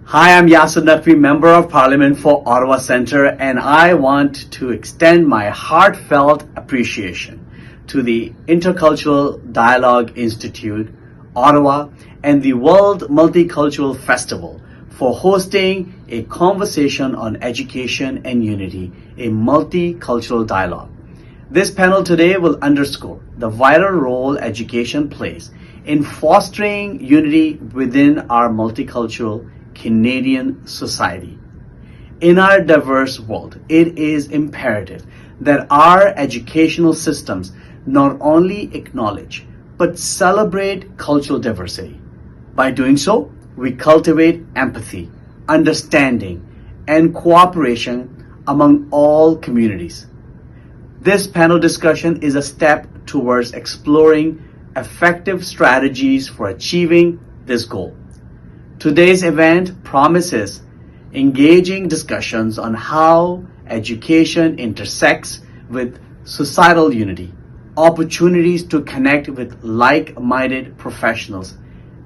Hi, I'm Yasir Naqvi, Member of Parliament for Ottawa Centre, and I want to extend my heartfelt appreciation to the Intercultural Dialogue Institute, Ottawa, and the World Multicultural Festival for hosting a conversation on education and unity, a multicultural dialogue. This panel today will underscore the vital role education plays in fostering unity within our multicultural Canadian society. In our diverse world, it is imperative that our educational systems not only acknowledge but celebrate cultural diversity. By doing so, we cultivate empathy, understanding, and cooperation among all communities. This panel discussion is a step towards exploring effective strategies for achieving this goal. Today's event promises engaging discussions on how education intersects with societal unity, opportunities to connect with like-minded professionals,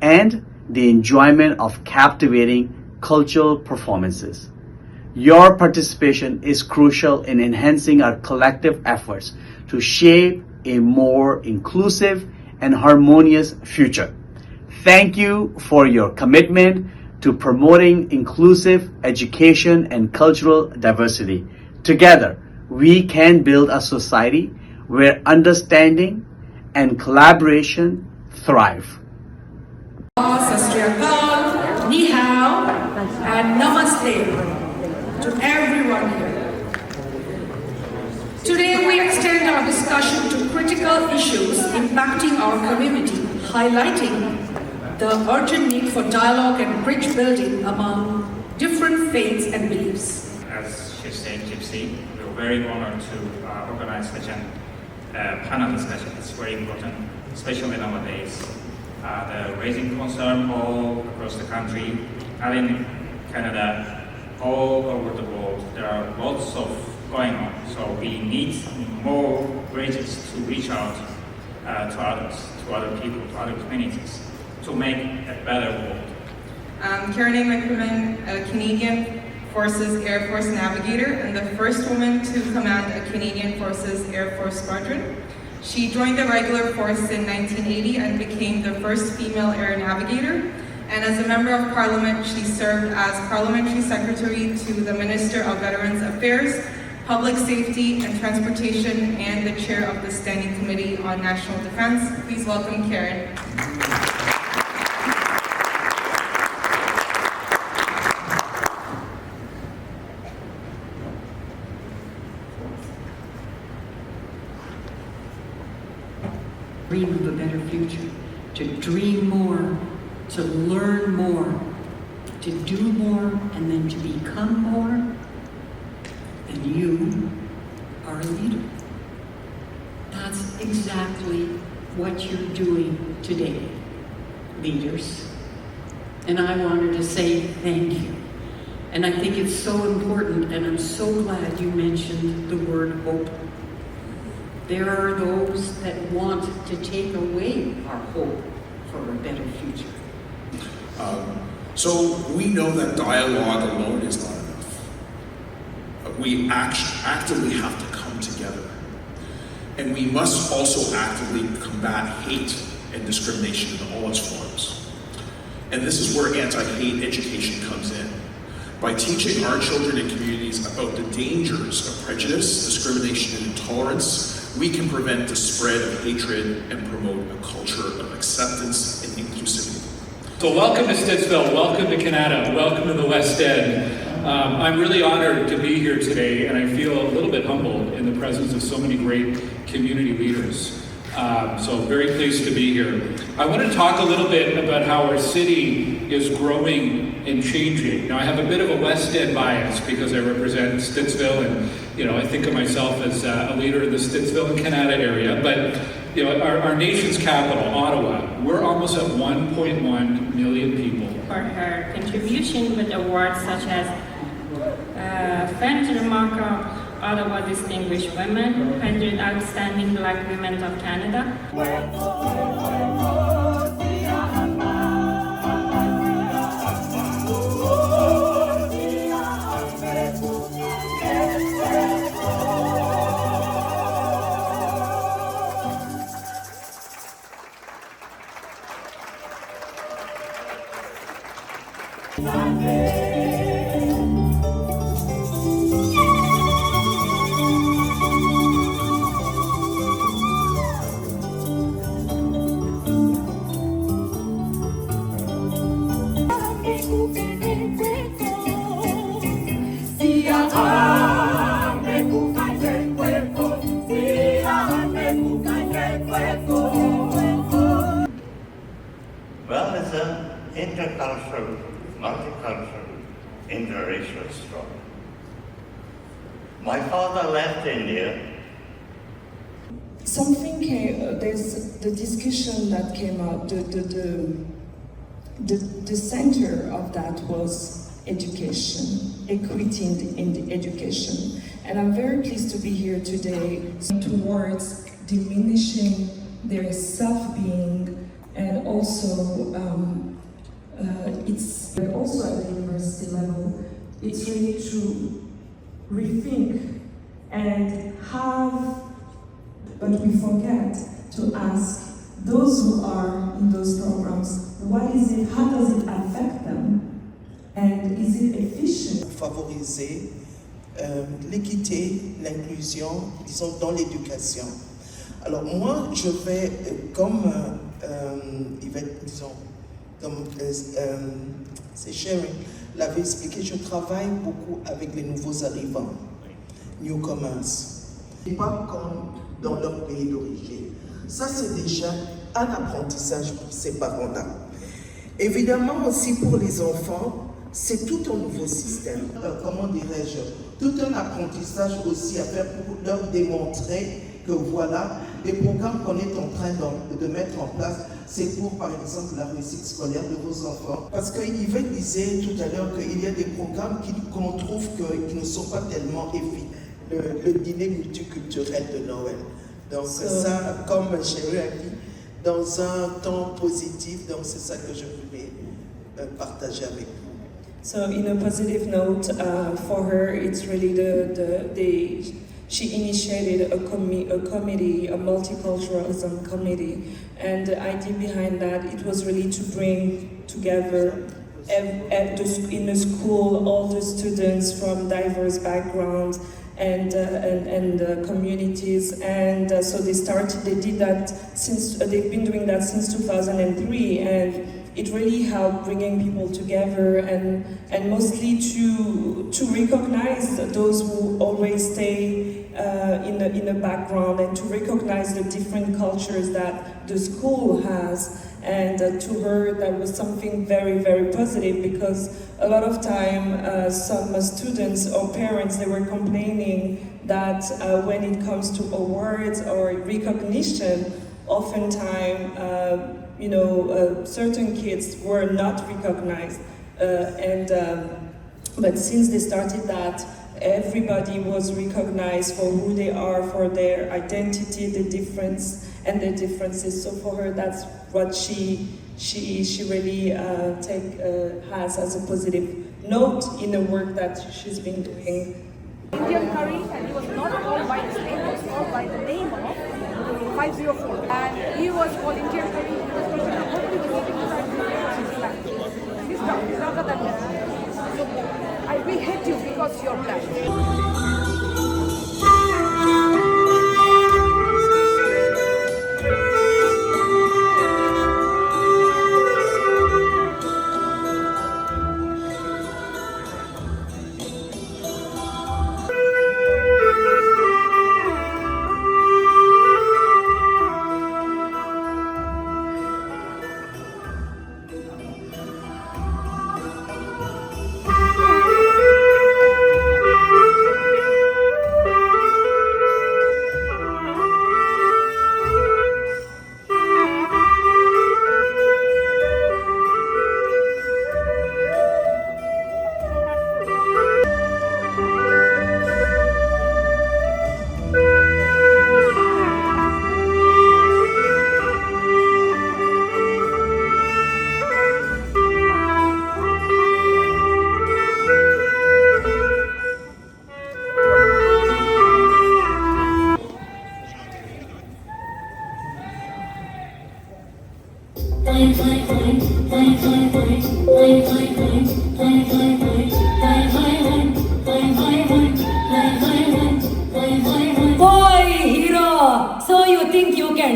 and the enjoyment of captivating cultural performances. Your participation is crucial in enhancing our collective efforts to shape a more inclusive and harmonious future. Thank you for your commitment to promoting inclusive education and cultural diversity. Together, we can build a society where understanding and collaboration thrive. Sat Sri Akal, Ni Hao, and Namaste to everyone here. Today we extend our discussion to critical issues impacting our community, highlighting the urgent need for dialogue and bridge building among different faiths and beliefs. As she said, Gypsy, we are very honored to organize such a panel discussion. It's very important, especially nowadays. The raising concern all across the country, and in Canada, all over the world. There are lots of going on, so we need more bridges to reach out to others, to other people, to other communities, to make a better world. Karen McCrimmon, a Canadian Forces Air Force navigator and the first woman to command a Canadian Forces Air Force squadron. She joined the regular force in 1980 and became the first female air navigator. And as a member of Parliament, she served as Parliamentary Secretary to the Minister of Veterans Affairs, Public Safety and Transportation, and the Chair of the Standing Committee on National Defense. Please welcome Karen. Dream of a better future, to dream more, to learn more, to do more, and then to become more. And you are a leader. That's exactly what you're doing today, leaders. And I wanted to say thank you. And I think it's so important, and I'm so glad you mentioned the word hope. There are those that want to take away our hope for a better future. So we know that dialogue alone is not enough. We actively have to come together. And we must also actively combat hate and discrimination in all its forms. And this is where anti-hate education comes in. By teaching our children and communities about the dangers of prejudice, discrimination, and intolerance, we can prevent the spread of hatred and promote a culture of acceptance and inclusivity. So welcome to Stittsville, welcome to Canada, welcome to the West End. I'm really honored to be here today, and I feel a little bit humbled in the presence of so many great community leaders. So very pleased to be here. I want to talk a little bit about how our city is growing and changing. Now, I have a bit of a West End bias because I represent Stittsville, and I think of myself as a leader in the Stittsville and Canada area. But our nation's capital, Ottawa, we're almost at 1.1 million people. For her contribution with awards such as French Remarkable Ottawa Distinguished Women, 100 Outstanding Black Women of Canada. Well, it's an intercultural, multicultural, interracial struggle. My father left India. Something came, there's the discussion that came out, the center of that was education, equity in the education. And I'm very pleased to be here today towards diminishing their self-being, and also it's also at the university level, it's really to rethink and have, but we forget to ask those who are in those programs, what is it, how does it affect them, and is it efficient? Favoriser l'équité, l'inclusion, disons, dans l'éducation. Alors moi, je vais, comme Yvette, disons, comme c'est Sharon l'avait expliqué, je travaille beaucoup avec les nouveaux arrivants, newcomers. Pas comme dans leur pays d'origine. Ça, c'est déjà un apprentissage pour ces parents-là. Évidemment aussi pour les enfants, c'est tout un nouveau système. Comment dirais-je? Tout un apprentissage aussi à faire pour leur démontrer que voilà, les programmes qu'on est en train de mettre en place, c'est pour, par exemple, la réussite scolaire de vos enfants. Parce que Yvette disait tout à l'heure qu'il y a des programmes qu'on trouve qui ne sont pas tellement efficaces. Le dîner multiculturel de Noël. Donc ça, comme Chérie a dit, dans un temps positif, donc c'est ça que je voulais partager avec vous. So in a positive note, for her, it's really she initiated a committee, a multiculturalism committee, and the idea behind that, it was really to bring together in the school all the students from diverse backgrounds and communities, and so they did that since they've been doing that since 2003, and it really helped bringing people together and mostly to recognize those who always stay in the background, and to recognize the different cultures that the school has. And to her, that was something very, very positive, because a lot of time some students or parents, they were complaining that when it comes to awards or recognition, oftentimes certain kids were not recognized, but since they started that, everybody was recognized for who they are, for their identity, the difference and the differences. So for her, that's what she really has as a positive note in the work that she's been doing. Indian curry, and he was not called by his name, he was called by the name of 504. And he was called Indian curry, he was teaching a book, he was eating his He's darker than me. So we hate you because you're black.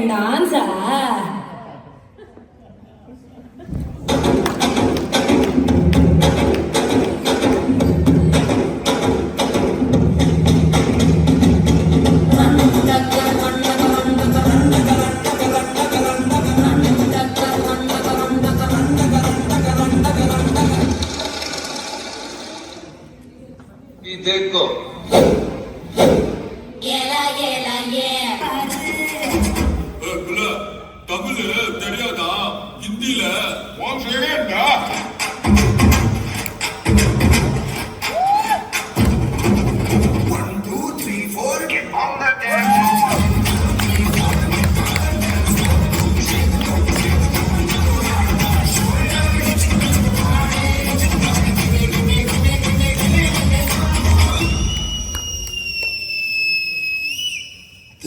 வேண்டாம் sir.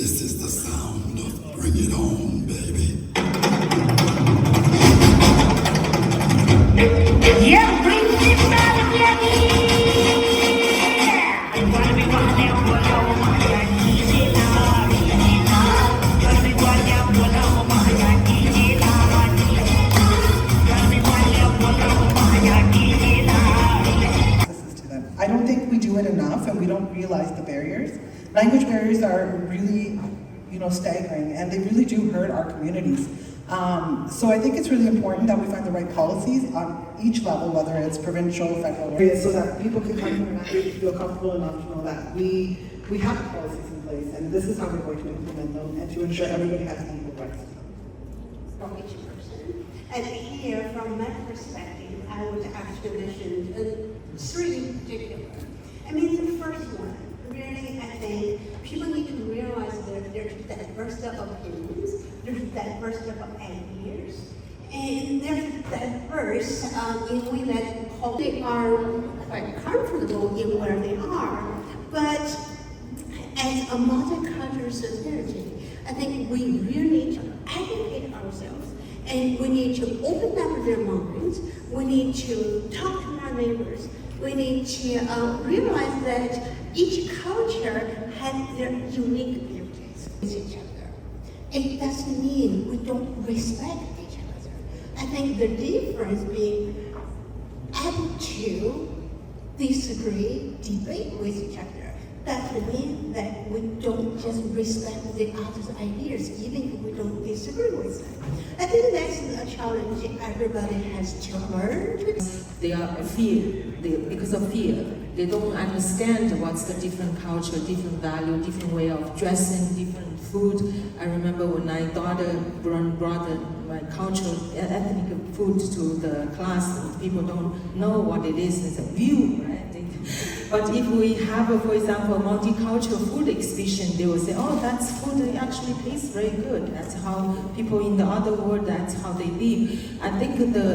This is the sound of Bring It On, baby. Yeah, bring it back, baby. I don't think we do it enough, and we don't realize the barriers. Language barriers are really, staggering, and they really do hurt our communities. So I think it's really important that we find the right policies on each level, whether it's provincial, federal, so that people can come here and actually feel comfortable enough to know that we have policies in place, and this is how we're going to implement them, and to ensure everybody has equal rights. From each person. And here, from my perspective, I would actually mention three in particular. I mean, the first one, really, I think people need to realize that there's diversity of opinions, there's diversity of ideas, and there's diverse in a way that they are quite comfortable in where they are. But as a multicultural society, I think we really need to educate ourselves, and we need to open up their minds. We need to talk to our neighbors. We need to realize that each culture has their unique beauties with each other. It doesn't mean we don't respect each other. I think the difference being able to disagree, debate with each other, doesn't mean that we don't just respect the other's ideas, even if we don't disagree with them. I think that's a challenge everybody has to learn. They are because of fear. They don't understand what's the different culture, different value, different way of dressing, different food. I remember when my daughter brought my cultural ethnic food to the class, people don't know what it is. It's a view, right? But if we have, for example, a multicultural food exhibition, they will say, oh, that's food that actually tastes very good. That's how people in the other world, that's how they live. I think the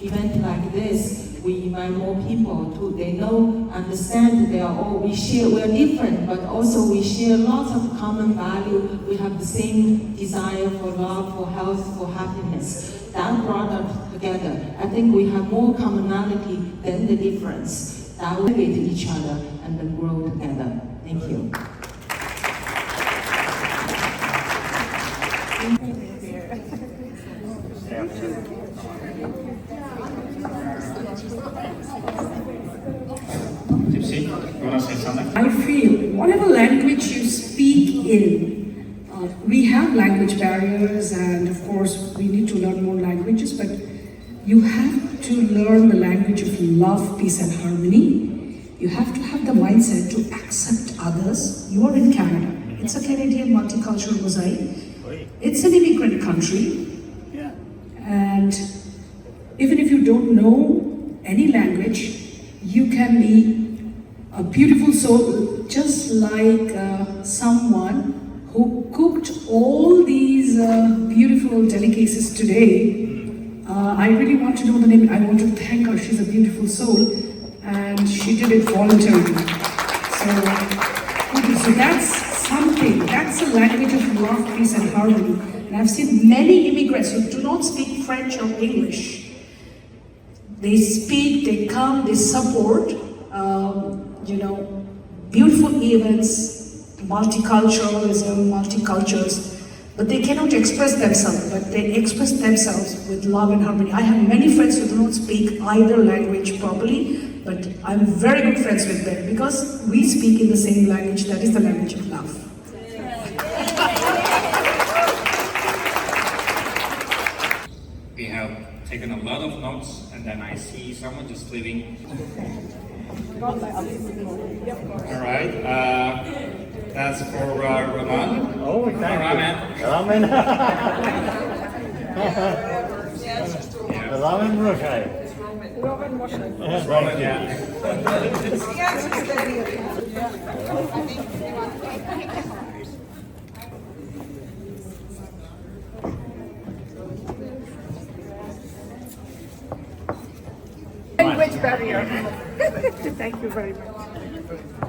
event like this, we invite more people to, they know, understand they are all, we are different, but also we share lots of common value. We have the same desire for love, for health, for happiness. That brought us together. I think we have more commonality than the difference. That will elevate each other and then grow together. Thank you. I feel whatever language you speak in, we have language barriers, and of course we need to learn more languages, but you have to learn the language of love, peace and harmony. You have to have the mindset to accept others. You are in Canada. It's a Canadian multicultural mosaic. It's an immigrant country. And even if you don't know any language, you can be a beautiful soul, just like someone who cooked all these beautiful delicacies today. I really want to know the name. I want to thank her. She's a beautiful soul, and she did it voluntarily. So that's something. That's a language of love, peace, and harmony. And I've seen many immigrants who do not speak French or English. They speak, they come, they support. Beautiful events, multiculturalism, multicultures. but they cannot express themselves, but they express themselves with love and harmony. I have many friends who do not speak either language properly, but I'm very good friends with them because we speak in the same language, that is the language of love. We have taken a lot of notes, and then I see someone just leaving. All right, that's for Roman. Oh, thank you. Ramen. Ramen Roshai. Roman, yeah. Language barrier. Thank you very much.